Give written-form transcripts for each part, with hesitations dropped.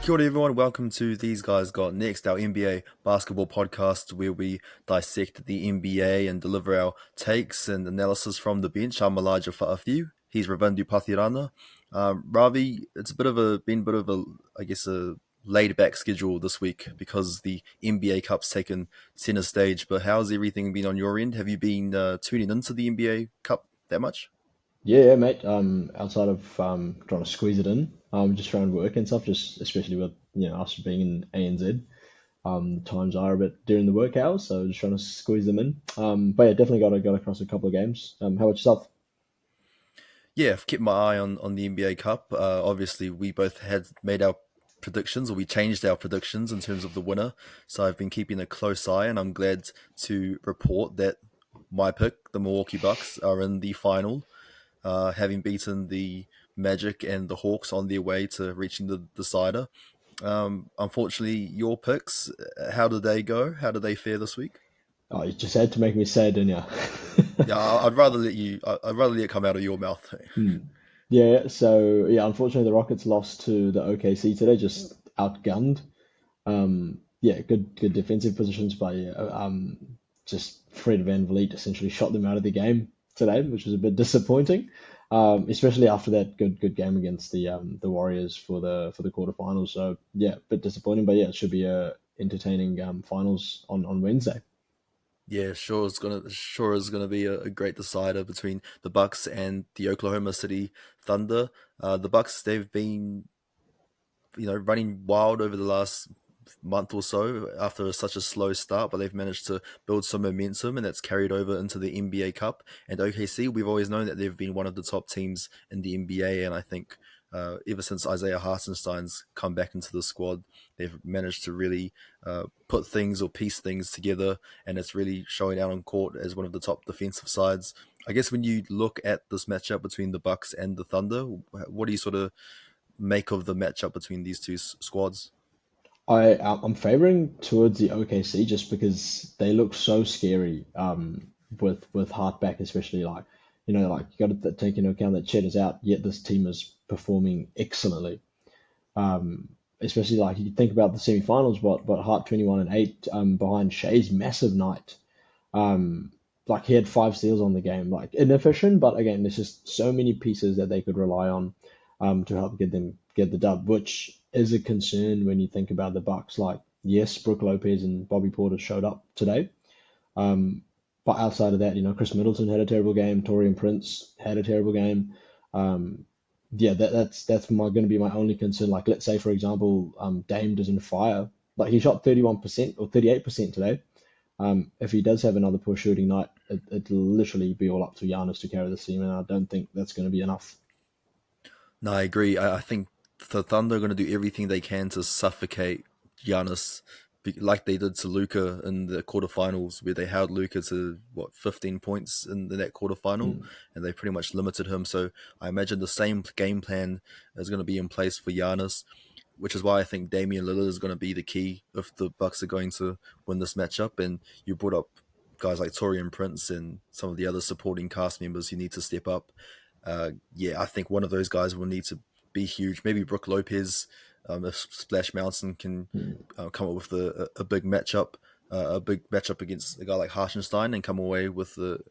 Kia ora everyone, welcome to These Guys Got Next, our NBA basketball podcast where we dissect the NBA and deliver our takes and analysis from the bench. I'm Elijah Fa'afiu, he's Ravindu Pathirana. Ravi, it's been a bit of a, I guess, a laid back schedule this week because the NBA Cup's taken center stage, but how's everything been on your end? Have you been tuning into the NBA Cup that much? Yeah, mate. Outside of trying to squeeze it in, just trying to work and stuff. Just especially with us being in ANZ, times are a bit during the work hours, so just trying to squeeze them in. But yeah, definitely got across a couple of games. How about yourself? Yeah, I've kept my eye on the NBA Cup. Obviously, we both had made our predictions, or we changed our predictions in terms of the winner. So I've been keeping a close eye, and I'm glad to report that my pick, the Milwaukee Bucks, are in the final, having beaten the Magic and the Hawks on their way to reaching the decider. Unfortunately, your picks, how did they go? How did they fare this week? Oh, you just had to make me say it, didn't you? Yeah, I'd rather let you. I'd rather let it come out of your mouth. Hmm. Yeah. So yeah, unfortunately, the Rockets lost to the OKC today, just outgunned. Yeah, good defensive positions by just Fred VanVleet essentially shot them out of the game today, which was a bit disappointing. Especially after that good game against the Warriors for the quarterfinals. So yeah, a bit disappointing, but yeah, it should be a entertaining finals on Wednesday. Yeah, sure is gonna be a great decider between the Bucks and the Oklahoma City Thunder. The Bucks, they've been running wild over the last month or so after such a slow start, but they've managed to build some momentum, and that's carried over into the NBA Cup. And OKC, we've always known that they've been one of the top teams in the NBA, and I think ever since Isaiah Hartenstein's come back into the squad, they've managed to really put things or piece things together, and it's really showing out on court as one of the top defensive sides. I guess when you look at this matchup between the Bucks and the Thunder, what do you sort of make of the matchup between these two squads? I'm favoring towards the OKC just because they look so scary. With Hart back, especially like you got to take into account that Chet is out, yet this team is performing excellently. Especially like you think about the semifinals, but Hart 21 and 8 behind Shea's massive night. Like he had 5 steals on the game, like inefficient, but again, there's just so many pieces that they could rely on to help them get the dub, which is a concern when you think about the Bucks. Like, yes, Brook Lopez and Bobby Porter showed up today, um, but outside of that, Chris Middleton had a terrible game. Torian Prince had a terrible game. Um, yeah, that's going to be my only concern. Like, let's say for example, Dame doesn't fire. Like he shot 31% or 38% today. If he does have another poor shooting night, it'll literally be all up to Giannis to carry the team, and I don't think that's going to be enough. No, I agree. I think the Thunder are going to do everything they can to suffocate Giannis, like they did to Luca in the quarterfinals, where they held Luca to 15 points in that quarterfinal, Mm. and they pretty much limited him. So I imagine the same game plan is going to be in place for Giannis, which is why I think Damian Lillard is going to be the key if the Bucks are going to win this matchup. And you brought up guys like Torian Prince and some of the other supporting cast members who need to step up. Yeah, I think one of those guys will need to be huge. Maybe Brook Lopez, if Splash Mountain can Mm. come up with a big matchup against a guy like Hartenstein and come away with the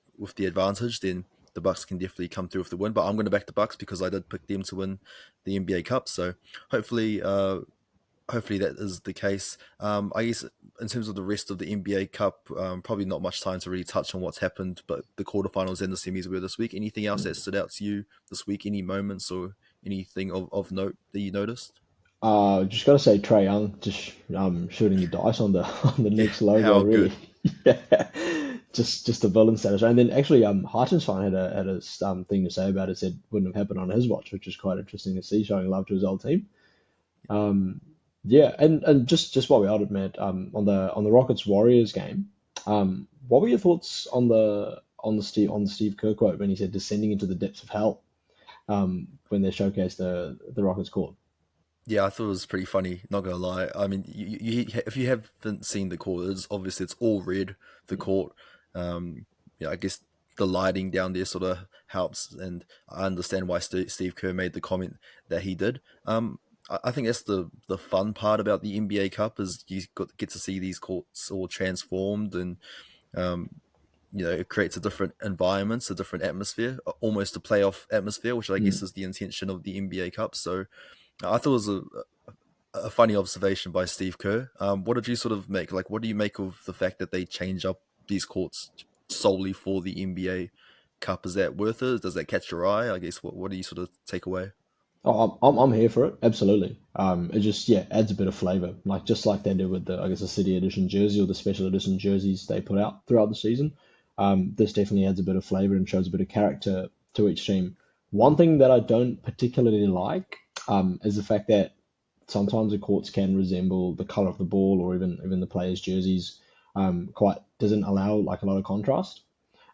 advantage, then the Bucks can definitely come through with the win. But I'm going to back the Bucks because I did pick them to win the NBA Cup. So hopefully, hopefully that is the case. I guess in terms of the rest of the NBA Cup, probably not much time to really touch on what's happened, but the quarterfinals and the semis were this week. Anything else that Mm. stood out to you this week? Any moments or anything of note that you noticed? Just gotta say Trey Young just shooting the dice on the on the Yeah, Knicks logo how really. good. Yeah, just a villain status. And then actually Hartenstein had a thing to say about it. Said wouldn't have happened on his watch, which is quite interesting to see, showing love to his old team. Um, yeah, and just while we're at it, Matt, on the Rockets Warriors game, what were your thoughts on the Steve Kerr quote when he said descending into the depths of hell, when they showcased the Rockets court? Yeah, I thought it was pretty funny. Not gonna lie. I mean, if you haven't seen the court, it's all red. The court, yeah, I guess the lighting down there sort of helps, and I understand why Steve Kerr made the comment that he did. I think that's the fun part about the NBA Cup is get to see these courts all transformed, and um, it creates a different environment, a different atmosphere, almost a playoff atmosphere, which I guess Mm. is the intention of the NBA Cup. So I thought it was a funny observation by Steve Kerr. What did you sort of make? Like, what do you make of the fact that they change up these courts solely for the NBA Cup? Is that worth it? Does that catch your eye? I guess what do you sort of take away? Oh, I'm here for it. Absolutely. It just adds a bit of flavor, like just like they did with the I guess the City Edition jersey or the Special Edition jerseys they put out throughout the season. This definitely adds a bit of flavor and shows a bit of character to each team. One thing that I don't particularly like is the fact that sometimes the courts can resemble the color of the ball or even the players' jerseys. Quite doesn't allow like a lot of contrast.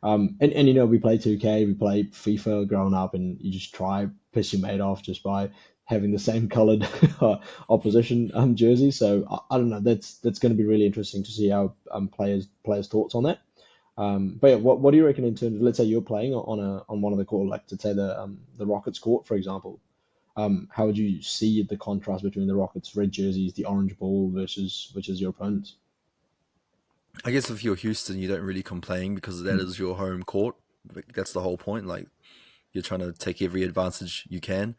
And we play 2K, we play FIFA growing up, and you just try piss your mate off just by having the same coloured opposition jersey. So I don't know. That's going to be really interesting to see how players thoughts on that. But yeah, what do you reckon in terms of, let's say you're playing on one of the court, like to say the Rockets court, for example. How would you see the contrast between the Rockets' red jerseys, the orange ball versus your opponents? I guess if you're Houston, you don't really complain because that Mm, is your home court. That's the whole point. Like, you're trying to take every advantage you can.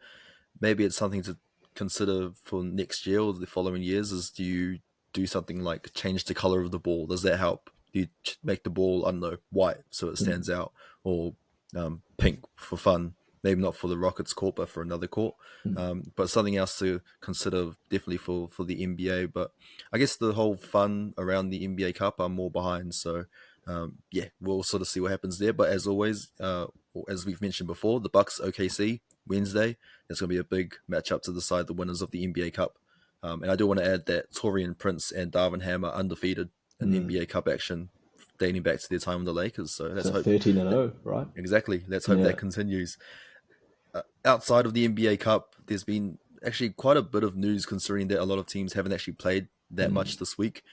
Maybe it's something to consider for next year or the following years. Is do you do something like change the color of the ball? Does that help? Do you make the ball, I don't know, white so it mm, stands out, or pink for fun? Maybe not for the Rockets court, but for another court. mm. But something else to consider definitely for the NBA. But I guess the whole fun around the NBA Cup I'm more behind. So yeah, we'll sort of see what happens there. But as always, as we've mentioned before, the Bucks OKC Wednesday. It's going to be a big matchup to decide the winners of the NBA Cup. And I do want to add that Torian Prince and Darvin Ham are undefeated in Mm. NBA Cup action dating back to their time with the Lakers. So let's So hope 13 and that 0, right? exactly. Let's hope Yeah. that continues. Outside of the NBA Cup, there's been actually quite a bit of news considering that a lot of teams haven't actually played that Mm, much this week.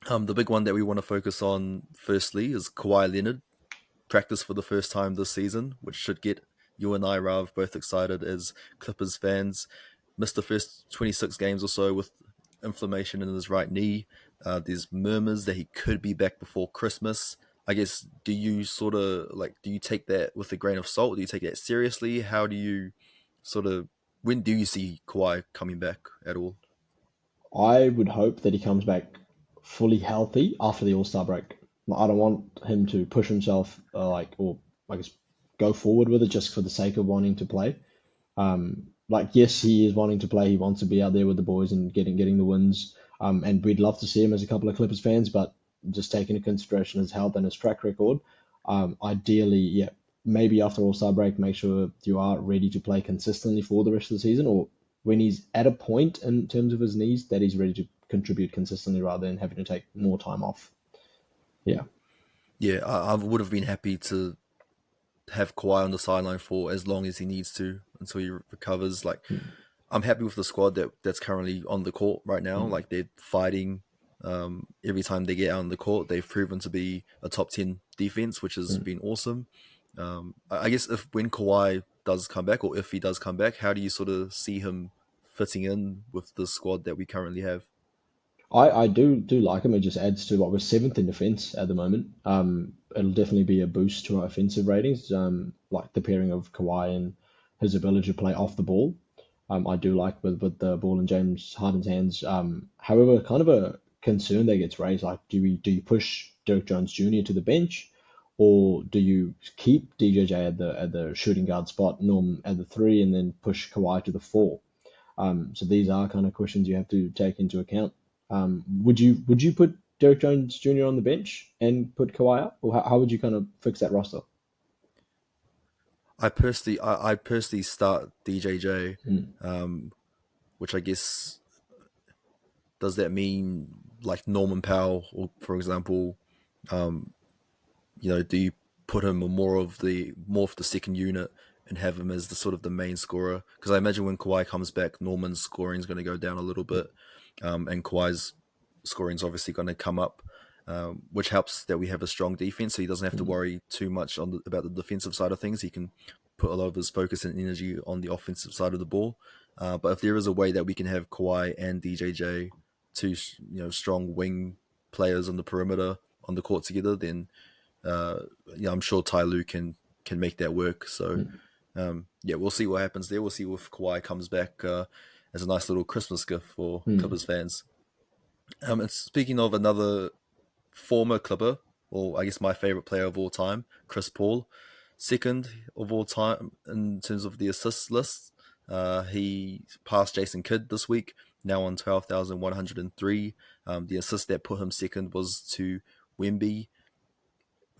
The big one that we want to focus on firstly is Kawhi Leonard practice for the first time this season, which should get you and I, Rav, both excited as Clippers fans. Missed the first 26 games or so with inflammation in his right knee. There's murmurs that he could be back before Christmas. I guess, do you sort of like, do you take that with a grain of salt? Do you take that seriously? How do you sort of, when do you see Kawhi coming back at all? I would hope that he comes back fully healthy after the All Star break. Like, I don't want him to push himself or I guess go forward with it just for the sake of wanting to play. Yes, he is wanting to play. He wants to be out there with the boys and getting the wins. And we'd love to see him as a couple of Clippers fans, but just taking into consideration his health and his track record, ideally, yeah, maybe after All Star break, make sure you are ready to play consistently for the rest of the season, or when he's at a point in terms of his knees that he's ready to contribute consistently rather than having to take more time off. Yeah. Yeah, I would have been happy to have Kawhi on the sideline for as long as he needs to until he recovers. Like, Mm, I'm happy with the squad that's currently on the court right now. mm, Like, they're fighting every time they get out on the court. They've proven to be a top 10 defense, which has mm. been awesome. I guess if when Kawhi does come back, or if he does come back, how do you sort of see him fitting in with the squad that we currently have? I do like him. It just adds to what we're seventh in defense at the moment. It'll definitely be a boost to our offensive ratings. Like the pairing of Kawhi and his ability to play off the ball. I do like with the ball in James Harden's hands. However, kind of a concern that gets raised, like do you push Dirk Jones Jr. to the bench, or do you keep DJJ at the shooting guard spot, Norm at the three, and then push Kawhi to the four? So these are kind of questions you have to take into account. Would you put Derek Jones Jr. on the bench and put Kawhi up, or how would you kind of fix that roster? I personally start DJJ, Mm, um, which I guess does that mean like Norman Powell, or for example, um, do you put him on more of the second unit and have him as the sort of the main scorer? Because I imagine when Kawhi comes back, Norman's scoring is going to go down a little bit, and Kawhi's scoring is obviously going to come up, which helps that we have a strong defense, so he doesn't have to mm. worry too much about the defensive side of things. He can put a lot of his focus and energy on the offensive side of the ball. But if there is a way that we can have Kawhi and DJJ, two strong wing players on the perimeter on the court together, then uh, I'm sure Ty Lue can make that work. So Mm, yeah, we'll see what happens there. We'll see if Kawhi comes back as a nice little Christmas gift for mm, Clippers fans. And speaking of another former Clipper, or I guess my favorite player of all time, Chris Paul, second of all time in terms of the assist list. He passed Jason Kidd this week, now on 12,103. The assist that put him second was to Wemby.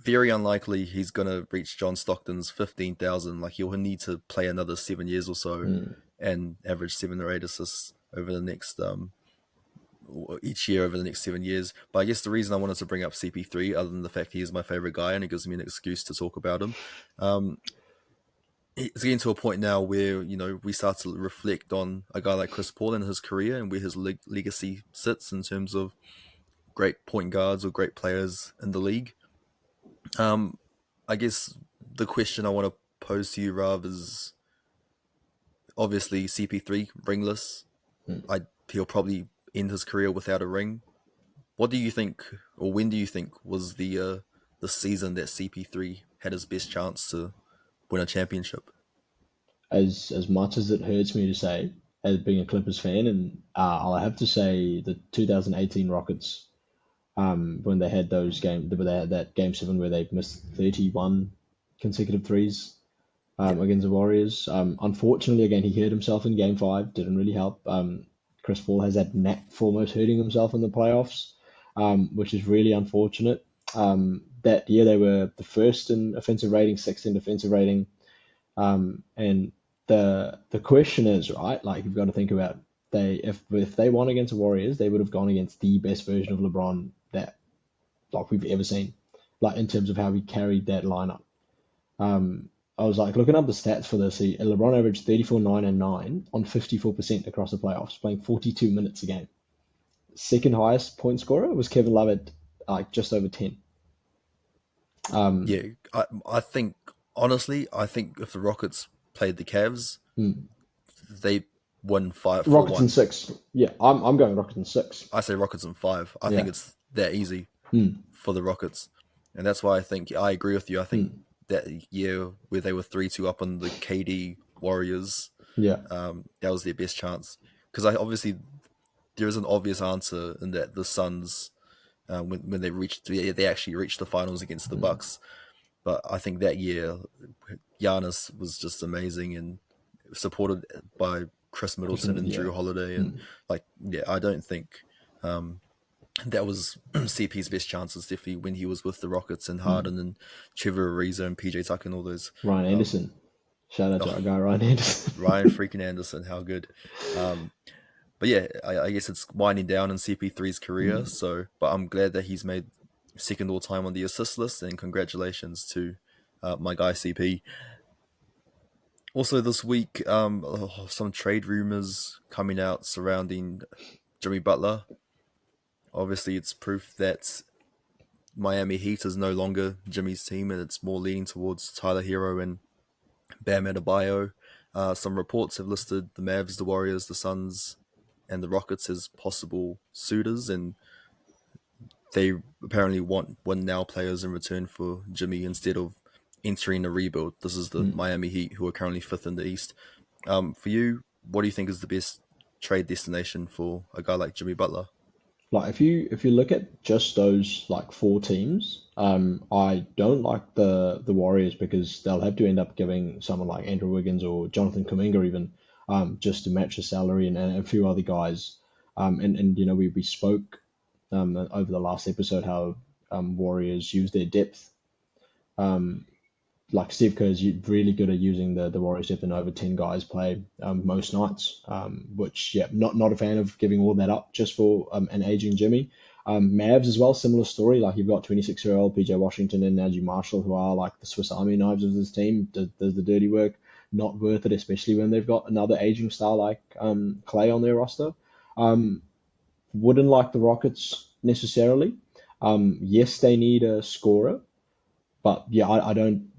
Very unlikely he's going to reach John Stockton's 15,000. Like, he'll need to play another 7 years or so mm. and average 7 or 8 assists over the next each year over the next 7 years. But I guess the reason I wanted to bring up CP3, other than the fact he is my favorite guy and it gives me an excuse to talk about him, um, it's getting to a point now where we start to reflect on a guy like Chris Paul and his career and where his legacy sits in terms of great point guards or great players in the league. Um, I guess the question I want to pose to you, Rav, is obviously CP3 ringless. He'll probably end his career without a ring. What do you think, or when do you think was the season that CP3 had his best chance to win a championship? As much as it hurts me to say, as being a Clippers fan, and I'll have to say the 2018 Rockets, when they had when they had that game 7 where they missed 31 consecutive threes Yeah, against the Warriors. Unfortunately, again, he hurt himself in game 5, didn't really help. Chris Paul has that knack for almost hurting himself in the playoffs, which is really unfortunate. That year they were the first in offensive rating, sixth in defensive rating, and the question is, right, like you've got to think about, if they won against the Warriors, they would have gone against the best version of LeBron that like we've ever seen, like in terms of how he carried that lineup. I was like looking up the stats for this. LeBron averaged 34, 9, and 9 on 54% across the playoffs, playing 42 minutes a game. Second highest point scorer was Kevin Love at like just over 10. Um, yeah. I think honestly, I think if the Rockets played the Cavs, hmm. they won five four Rockets in one. 6. Yeah, I'm going Rockets in 6. I say Rockets in five. I think Yeah. it's that easy Hmm. for the Rockets, and that's why I think I agree with you. I think Hmm. that year where they were 3-2 up on the KD Warriors, Yeah. that was their best chance. Because I obviously there is an obvious answer in that the Suns, when they actually reached the finals against the Hmm. Bucks. But I think that year, Giannis was just amazing and supported by Chris Middleton and Yeah. Drew Holiday, and Hmm. like yeah, I don't think that was CP's best chances. Definitely when he was with the Rockets and Hmm. Harden and Trevor Ariza and PJ Tucker and all those. Ryan Um, Anderson. Shout out to oh, our guy Ryan Anderson. Ryan freaking Anderson, how good. Um, but yeah, I guess it's winding down in CP3's career. Hmm. So, but I'm glad that he's made second all time on the assist list, and congratulations to my guy CP. Also, this week, some trade rumors coming out surrounding Jimmy Butler. Obviously, it's proof that Miami Heat is no longer Jimmy's team, and it's more leaning towards Tyler Hero and Bam Adebayo. Some reports have listed the Mavs, the Warriors, the Suns, and the Rockets as possible suitors, and they apparently want win now players in return for Jimmy instead of entering a rebuild. This is the Hmm. Miami Heat, who are currently fifth in the East. For you, what do you think is the best trade destination for a guy like Jimmy Butler? Like if you look at just those like 4 teams, I don't like the Warriors because they'll have to end up giving someone like Andrew Wiggins or Jonathan Kuminga even, just to match the salary, and a few other guys. And we spoke over the last episode how Warriors use their depth. Um, like Steve Kerr is really good at using the Warriors depth, and over 10 guys play most nights. Which yeah, not a fan of giving all that up just for an aging Jimmy. Mavs as well, similar story. Like you've got 26-year-old PJ Washington and Najee Marshall, who are like the Swiss Army knives of this team. Does the dirty work. Not worth it, especially when they've got another aging star like Clay on their roster. Um, wouldn't like the Rockets necessarily. Yes, they need a scorer, But yeah, I don't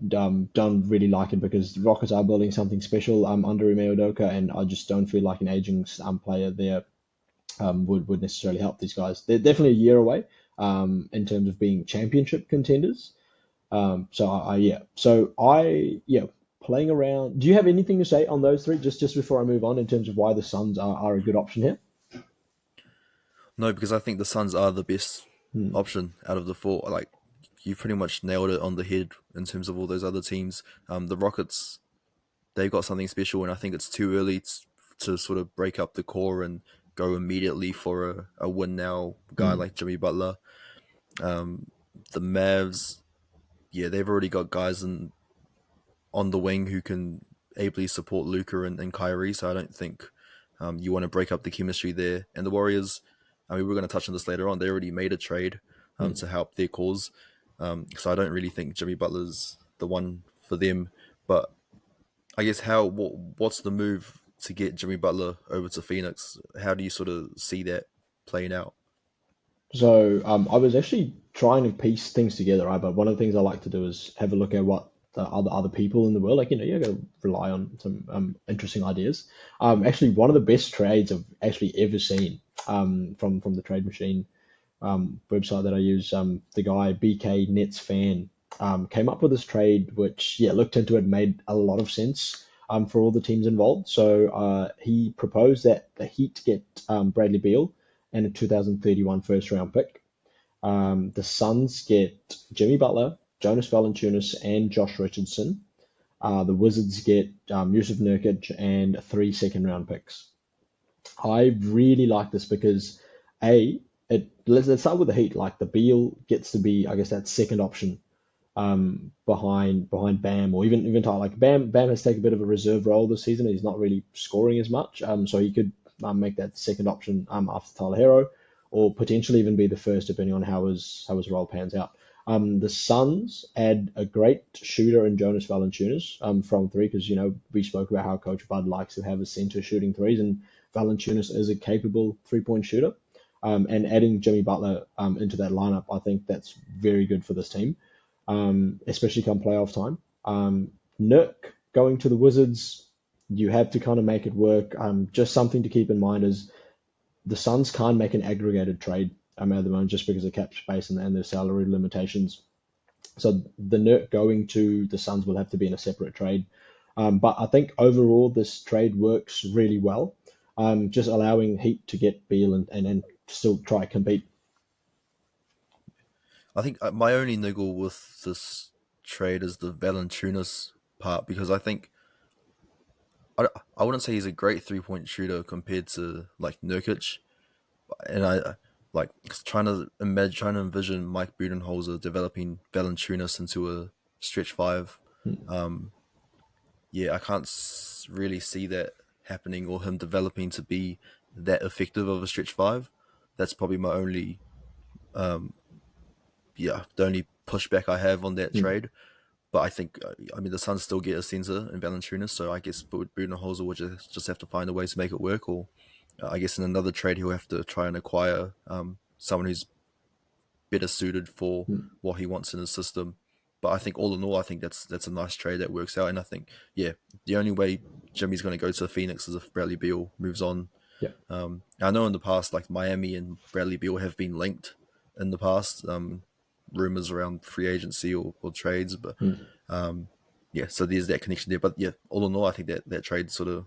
really like it because the Rockets are building something special under Ime Udoka, and I just don't feel like an aging player there would necessarily help these guys. They're definitely a year away in terms of being championship contenders. So I playing around. Do you have anything to say on those three? Just before I move on, in terms of why the Suns are a good option here. No, because I think the Suns are the best Hmm. option out of the four. Like you pretty much nailed it on the head in terms of all those other teams. The Rockets, they've got something special, and I think it's too early to sort of break up the core and go immediately for a win now guy Hmm. like Jimmy Butler. Um, the Mavs, yeah, they've already got guys on the wing who can ably support Luca and Kyrie, so I don't think you want to break up the chemistry there. And the Warriors, I mean, we're going to touch on this later on. They already made a trade Hmm. to help their cause, so I don't really think Jimmy Butler's the one for them. But I guess what's the move to get Jimmy Butler over to Phoenix? How do you sort of see that playing out? So I was actually trying to piece things together, right? But one of the things I like to do is have a look at what the other people in the world, like you got to rely on some interesting ideas. Actually, one of the best trades I've actually ever seen from the Trade Machine website that I use, the guy BK Nets fan came up with this trade, which looked into it, made a lot of sense for all the teams involved. So he proposed that the Heat get Bradley Beal and a 2031 first round pick. The Suns get Jimmy Butler, Jonas Valanciunas, and Josh Richardson. The Wizards get Yusuf Nurkic and three second round picks. I really like this because a let's start with the Heat. Like the Beal gets to be, I guess, that second option behind Bam, or even Tyler. Like Bam has taken a bit of a reserve role this season. He's not really scoring as much, so he could make that second option after Tyler Hero, or potentially even be the first, depending on how his role pans out. The Suns add a great shooter in Jonas Valanciunas from three, because we spoke about how Coach Bud likes to have a center shooting threes, and Valanciunas is a capable 3-point shooter. And adding Jimmy Butler into that lineup, I think that's very good for this team, especially come playoff time. Nurk going to the Wizards, you have to kind of make it work. Just something to keep in mind is the Suns can't make an aggregated trade at the moment, just because of cap space and their salary limitations. So the Nurk going to the Suns will have to be in a separate trade. But I think overall this trade works really well, just allowing Heat to get Beal and still try to compete. I think my only niggle with this trade is the Valanciunas part, because I think I wouldn't say he's a great 3-point shooter compared to like Nurkic, and I like trying to envision Mike Budenholzer developing Valanciunas into a stretch five. Um, yeah, I can't really see that happening, or him developing to be that effective of a stretch five. That's probably my only um, the only pushback I have on that Hmm. trade. But I think, I mean, the Suns still get a center in Valanciunas, so I guess Budenholzer will just have to find a way to make it work, or I guess in another trade he'll have to try and acquire someone who's better suited for Hmm. what he wants in his system. But I think all in all, I think that's a nice trade that works out, and I think the only way Jimmy's going to go to Phoenix is if Bradley Beal moves on. Yeah. I know in the past, like Miami and Bradley Beal have been linked in the past. Rumors around free agency or trades, but Hmm. um, yeah, so there's that connection there. But yeah, all in all, I think that trade sort of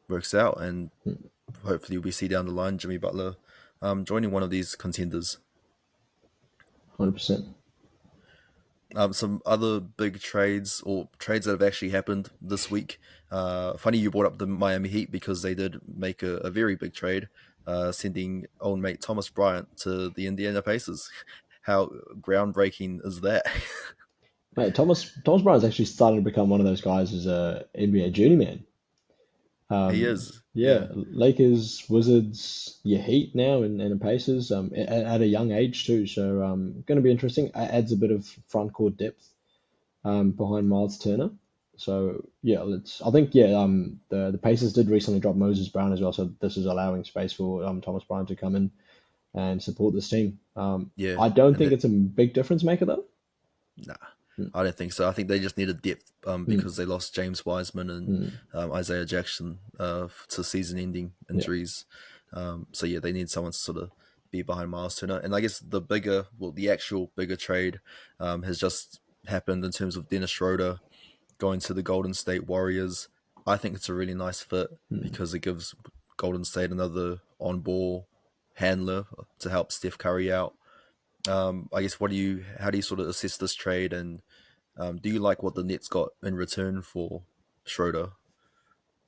works out, and Hmm. hopefully we see down the line Jimmy Butler joining one of these contenders. 100%. Some other big trades, or trades that have actually happened this week. Funny you brought up the Miami Heat, because they did make a very big trade, sending old mate Thomas Bryant to the Indiana Pacers. How groundbreaking is that? Mate, Thomas Bryant's actually starting to become one of those guys as a NBA journeyman. He is, Yeah, yeah. Lakers, Wizards, your Heat now, and the Pacers at a young age too. So going to be interesting. Adds a bit of front court depth behind Miles Turner. So yeah, let's. I think the Pacers did recently drop Moses Brown as well. So this is allowing space for Thomas Bryant to come in and support this team. Yeah, I don't and think that it's a big difference maker though. nah, I don't think so. I think they just needed depth Mm, because they lost James Wiseman and mm, Isaiah Jackson to season-ending yeah. injuries. So yeah, they need someone to sort of be behind Miles Turner. And I guess the actual bigger trade has just happened in terms of Dennis Schroeder going to the Golden State Warriors. I think it's a really nice fit Mm. because it gives Golden State another on-ball handler to help Steph Curry out. I guess how do you sort of assess this trade, and do you like what the Nets got in return for Schroeder?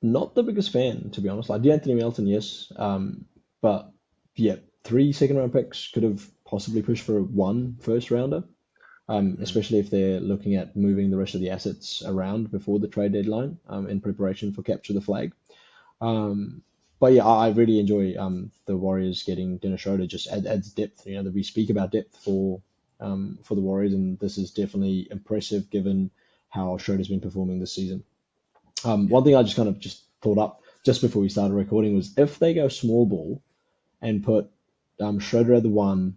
Not the biggest fan, to be honest. Like D'Anthony Melton, yes, but yeah, three second round picks could have possibly pushed for one first rounder. Mm, Especially if they're looking at moving the rest of the assets around before the trade deadline in preparation for capture the flag. Um, but yeah, I really enjoy the Warriors getting Dennis Schroeder. Just adds depth. You know, that we speak about depth for the Warriors, and this is definitely impressive given how Schroeder's been performing this season. yeah, One thing I just kind of just thought up just before we started recording was if they go small ball and put Schroeder at the one,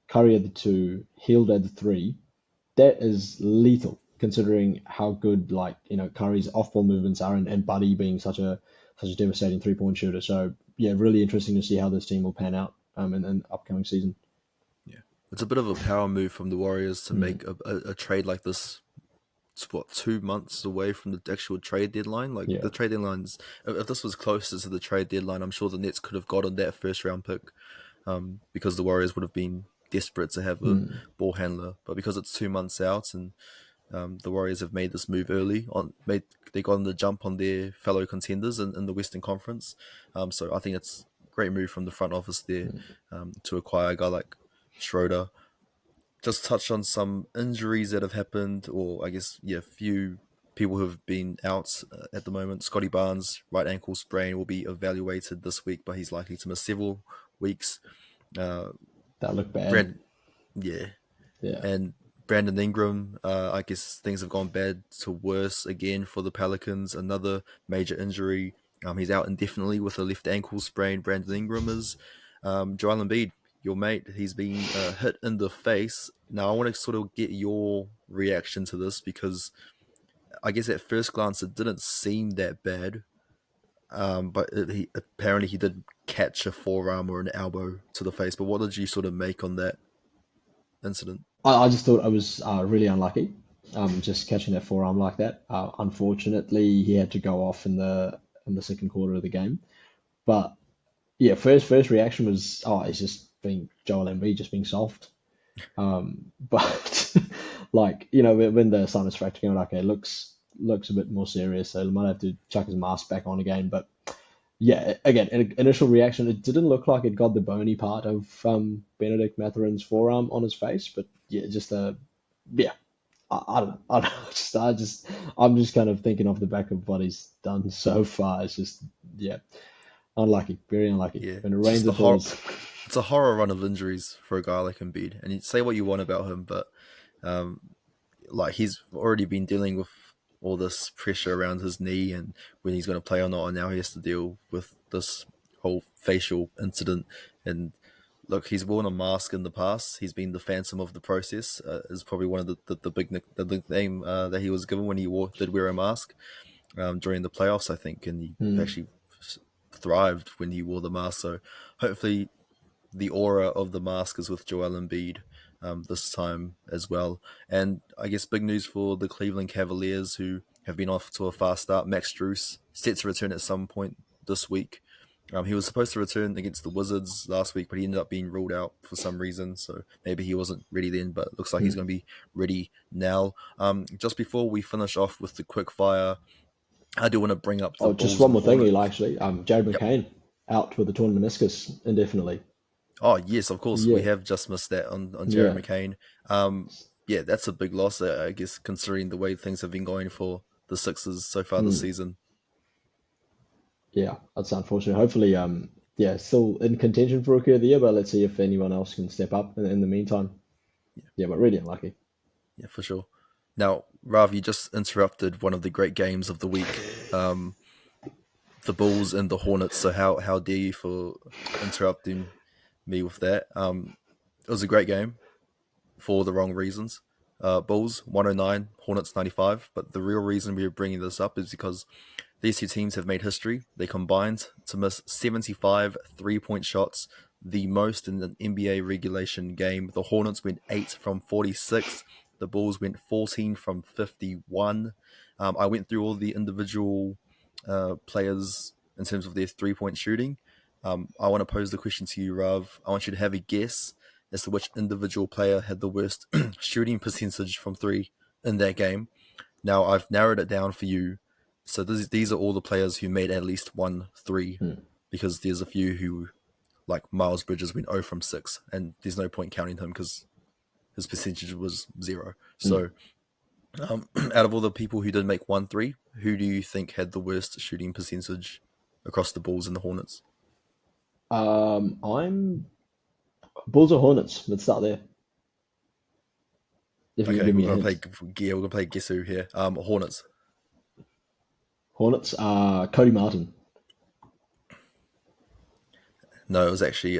Curry at the two, Hield at the three, that is lethal considering how good Curry's off ball movements are and Buddy being such a devastating 3 point shooter. So yeah, really interesting to see how this team will pan out in the upcoming season. yeah. It's a bit of a power move from the Warriors to Mm, make a trade like this. It's what 2 months away from the actual trade deadline. Like yeah. the trade deadlines, if this was closer to the trade deadline, I'm sure the Nets could have gotten that first round pick, because the Warriors would have been desperate to have a Mm, ball handler. But because it's 2 months out and the Warriors have made this move early. They got on the jump on their fellow contenders in the Western Conference. So I think it's a great move from the front office there mm. to acquire a guy like Schroeder. Just touch on some injuries that have happened, or I guess yeah, few people who have been out at the moment. Scotty Barnes' right ankle sprain will be evaluated this week, but he's likely to miss several weeks. Uh, That looked bad. Brand, yeah, Yeah. and Brandon Ingram, I guess things have gone bad to worse again for the Pelicans. Another major injury. He's out indefinitely with a left ankle sprain. Brandon Ingram is. Joel Embiid, your mate, he's been hit in the face. Now, I want to sort of get your reaction to this because I guess at first glance it didn't seem that bad. But apparently he did catch a forearm or an elbow to the face. But what did you sort of make on that incident? I just thought I was really unlucky, just catching that forearm like that. Unfortunately, he had to go off in the second quarter of the game. But yeah, first reaction was, oh, it's just being Joel Embiid just being soft. But when the sinus fracture came out, okay, looks a bit more serious, so he might have to chuck his mask back on again. But yeah, again, initial reaction, it didn't look like it got the bony part of Benedict Matherin's forearm on his face, but yeah, yeah, I don't know, I don't know, I'm just kind of thinking off the back of what he's done so far. It's just yeah, unlucky, very unlucky. Yeah, When it it's rains, just it pours. it's a horror run of injuries for a guy like Embiid. And you say what you want about him, but um, like he's already been dealing with all this pressure around his knee and when he's going to play or not, and now he has to deal with this whole facial incident. And look, he's worn a mask in the past. He's been the phantom of the process. Is probably one of the nickname that he was given when he did wear a mask during the playoffs, I think, and he Hmm. actually thrived when he wore the mask. So hopefully the aura of the mask is with Joel Embiid this time as well. And I guess big news for the Cleveland Cavaliers, who have been off to a fast start. Max Strus set to return at some point this week. He was supposed to return against the Wizards last week, but he ended up being ruled out for some reason. So maybe he wasn't ready then, but it looks like he's Hmm. going to be ready now. Just before we finish off with the quick fire, I do want to bring up the Oh, just Bulls one and more thing, Eli, Hornets. actually. Jared Yep. McCain out with a torn meniscus indefinitely. Oh yes, of course. We Yeah, have just missed that on Jared yeah. McCain. Um, yeah, that's a big loss, I guess, considering the way things have been going for the Sixers so far this Hmm. season. Yeah, that's unfortunate. Hopefully, yeah, still in contention for Rookie of the Year, but let's see if anyone else can step up in the meantime. Yeah, Yeah, but really unlucky. yeah, for sure. Now, Rav, you just interrupted one of the great games of the week, the Bulls and the Hornets. So how dare you for interrupting me with that? It was a great game for the wrong reasons. Bulls 109, Hornets 95. But the real reason we are bringing this up is because these two teams have made history. They combined to miss 75 3-point shots, the most in an NBA regulation game. The Hornets went 8 from 46. The Bulls went 14 from 51. I went through all the individual players in terms of their 3-point shooting. I want to pose the question to you, Rav. I want you to have a guess as to which individual player had the worst shooting percentage from three in that game. Now, I've narrowed it down for you. So these are all the players who made at least 1 3, because there's a few who, like Miles Bridges, went 0 from 6, and there's no point counting him because his percentage was 0. So out of all the people who did make 1 3, who do you think had the worst shooting percentage across the Bulls and the Hornets? I'm Bulls or Hornets. Let's start there. If you can Okay, give we're me a gonna hint. play Guess Who here. Hornets. Hornets. Cody Martin. No, it was actually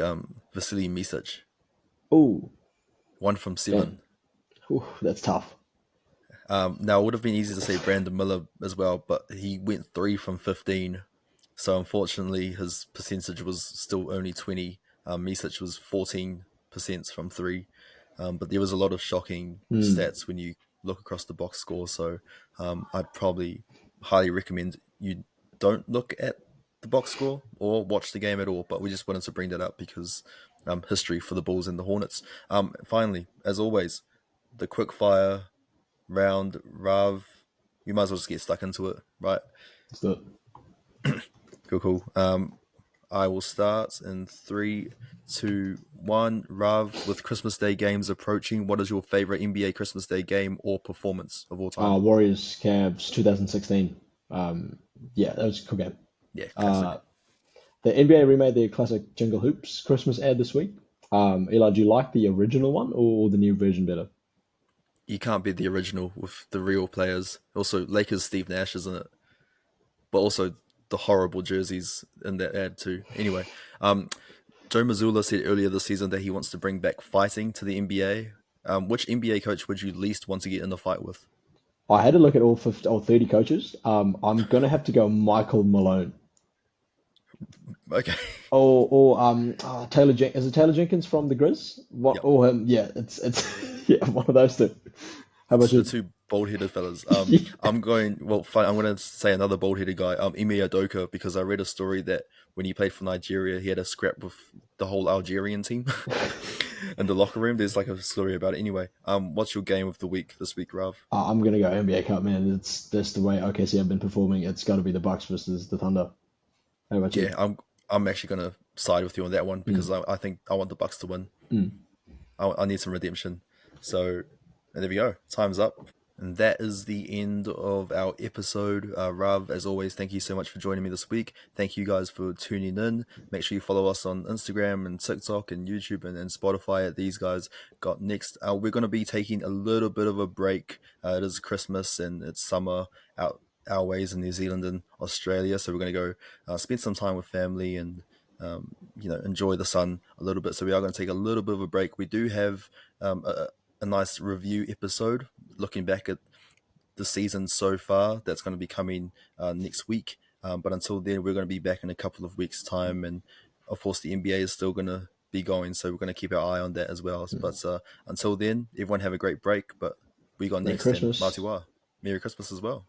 Vasily Misic. Oh, 1 from damn. 7. Ooh, that's tough. Now it would have been easy to say Brandon Miller as well, but he went 3 from 15. So unfortunately, his percentage was still only 20. Misic was 14% from 3. But there was a lot of shocking stats when you look across the box score. So I'd probably highly recommend you don't look at the box score or watch the game at all. But we just wanted to bring that up because history for the Bulls and the Hornets. Finally, as always, the quick fire round. Rav, you might as well just get stuck into it, right? Let's do it. Cool. I will start in 3, 2, 1. Rav, with Christmas Day games approaching, what is your favorite NBA Christmas Day game or performance of all time? Warriors, Cavs, 2016. Yeah, that was a cool game. Yeah, classic. Uh, the NBA remade their classic Jingle Hoops Christmas ad this week. Eli, do you like the original one or the new version better? You can't beat the original with the real players. Also, Lakers Steve Nash, isn't it? But also the horrible jerseys in that ad too. Anyway, Joe Mazzulla said earlier this season that he wants to bring back fighting to the NBA. Which NBA coach would you least want to get in a fight with? I had to look at all 50, all 30 coaches. I'm gonna have to go Michael Malone. Okay. Taylor Is it Taylor Jenkins from the Grizz? What? Yep. Oh, yeah, it's yeah, one of those two. How about The you? two bald-headed fellas. Yeah. I'm going. Well, fine. I'm going to say another bald-headed guy. Ime Udoka, because I read a story that when he played for Nigeria, he had a scrap with the whole Algerian team in the locker room. There's like a story about it. Anyway, what's your game of the week this week, Rav? I'm gonna go NBA Cup, man. It's that's the way OKC have been performing. It's got to be the Bucks versus the Thunder. How about you? Yeah, I'm actually going to side with you on that one because I think I want the Bucks to win. I need some redemption. So, and there we go. Time's up. And that is the end of our episode. Rav, as always, thank you so much for joining me this week. Thank you guys for tuning in. Make sure you follow us on Instagram and TikTok and YouTube and Spotify at These Guys Got Next. We're going to be taking a little bit of a break. It is Christmas and it's summer out our ways in New Zealand and Australia. So we're going to go spend some time with family and enjoy the sun a little bit. So we are going to take a little bit of a break. We do have a nice review episode looking back at the season so far. That's going to be coming next week. But until then, we're going to be back in a couple of weeks' time. And of course, the NBA is still going to be going. So we're going to keep our eye on that as well. But until then, everyone have a great break. But we got Merry next then. Christmas. Matiwa. Merry Christmas as well.